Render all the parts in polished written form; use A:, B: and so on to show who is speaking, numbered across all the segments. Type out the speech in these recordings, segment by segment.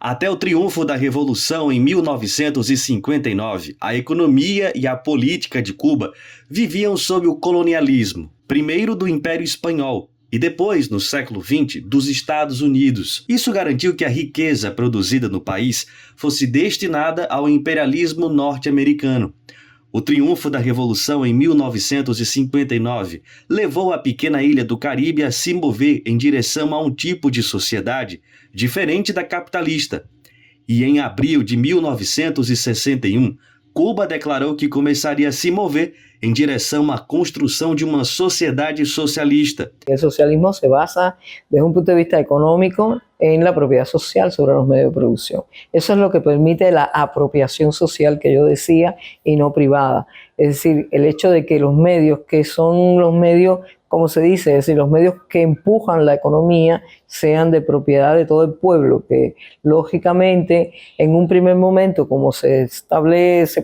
A: Até o triunfo da Revolução em 1959, a economia e a política de Cuba viviam sob o colonialismo, primeiro do Império Espanhol e depois, no século XX, dos Estados Unidos. Isso garantiu que a riqueza produzida no país fosse destinada ao imperialismo norte-americano. O triunfo da Revolução em 1959 levou a pequena ilha do Caribe a se mover em direção a um tipo de sociedade diferente da capitalista. E em abril de 1961, Cuba declarou que começaria a se mover em direção à construção de uma sociedade socialista.
B: El socialismo se basa desde un punto de vista económico en la propiedad social sobre los medios de producción. Eso es lo que permite la apropiación social que yo decía y no privada. Es decir, el hecho de que los medios, que son los medios, como se dice, es decir, los medios que empujan la economía sean de propiedad de todo el pueblo, que lógicamente en un primer momento, como se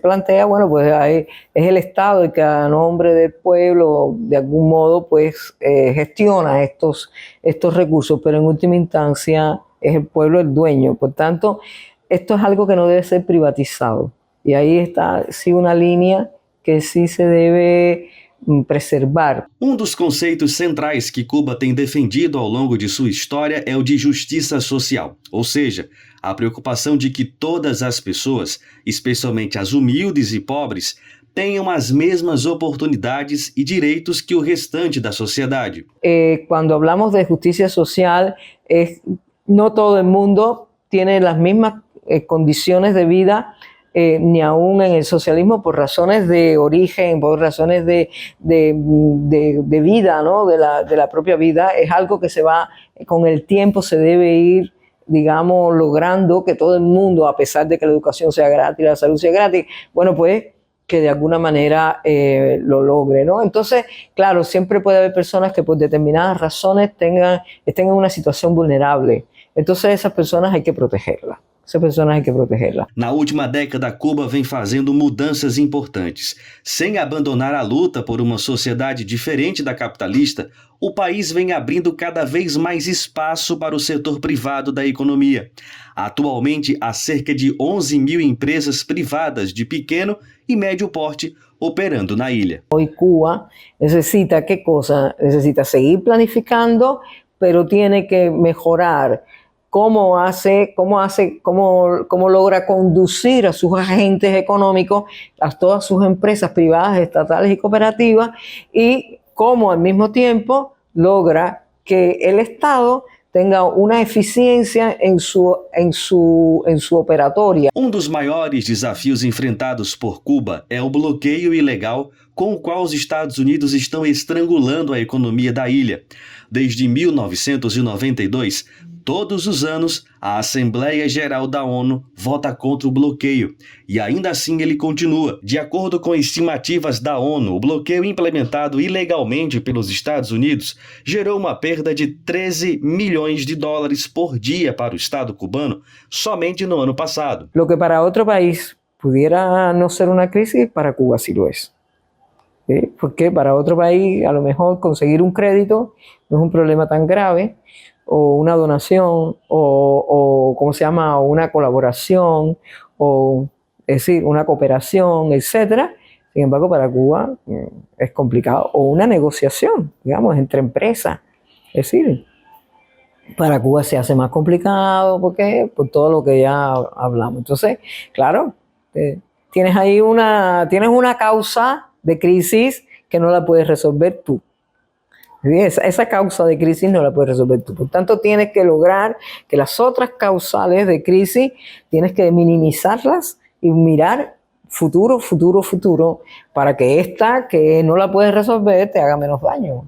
B: plantea, bueno, pues es el Estado el que a nombre del pueblo de algún modo pues gestiona estos recursos, pero en última instancia es el pueblo el dueño. Por tanto, esto es algo que no debe ser privatizado. Y ahí está sí una línea que sí se debe preservar.
A: Dos conceitos centrais que Cuba tem defendido ao longo de sua história é o de justiça social, ou seja, a preocupação de que todas as pessoas, especialmente as humildes e pobres, tenham as mesmas oportunidades e direitos que o restante da sociedade.
B: Cuando hablamos de justicia social, no todo el mundo tiene las mismas condiciones de vida, ni aún en el socialismo, por razones de origen, por razones de vida, ¿no? de la propia vida. Es algo que se va, con el tiempo se debe ir, digamos, logrando que todo el mundo, a pesar de que la educación sea gratis, la salud sea gratis, bueno, pues que de alguna manera lo logre, ¿no? Entonces, claro, siempre puede haber personas que por determinadas razones estén en una situación vulnerable. Entonces, esas personas hay que protegerlas.
A: Na última década, Cuba vem fazendo mudanças importantes. Sem abandonar a luta por uma sociedade diferente da capitalista, o país vem abrindo cada vez mais espaço para o setor privado da economia. Atualmente, há cerca de 11 mil empresas privadas de pequeno e médio porte operando na ilha.
B: Hoy Cuba necesita, ¿qué cosa? Necesita seguir planificando, pero tiene que mejorar cómo logra conducir a sus agentes económicos, a todas sus empresas privadas, estatales y cooperativas, y cómo al mismo tiempo logra que el Estado tenga una eficiencia en su operatoria.
A: Dos maiores desafios enfrentados por Cuba é o bloqueio ilegal com o qual os Estados Unidos estão estrangulando a economia da ilha. Desde 1992, todos os anos, a Assembleia Geral da ONU vota contra o bloqueio, e ainda assim ele continua. De acordo com estimativas da ONU, o bloqueio implementado ilegalmente pelos Estados Unidos gerou uma perda de 13 milhões de dólares por dia para o Estado cubano somente no ano passado.
B: Lo que para otro país pudiera no ser una crisis, para Cuba sí lo es. ¿Sí? Porque para otro país a lo mejor conseguir un crédito no es un problema tan grave, o una donación, o ¿cómo se llama? Una colaboración, o es decir, una cooperación, etcétera. Sin embargo, para Cuba es complicado. O una negociación, digamos, entre empresas. Es decir, para Cuba se hace más complicado porque por todo lo que ya hablamos. Entonces, claro, tienes ahí una causa de crisis que no la puedes resolver tú. Esa causa de crisis no la puedes resolver tú. Por tanto, tienes que lograr que las otras causales de crisis, tienes que minimizarlas y mirar futuro, para que esta, que no la puedes resolver, te haga menos daño.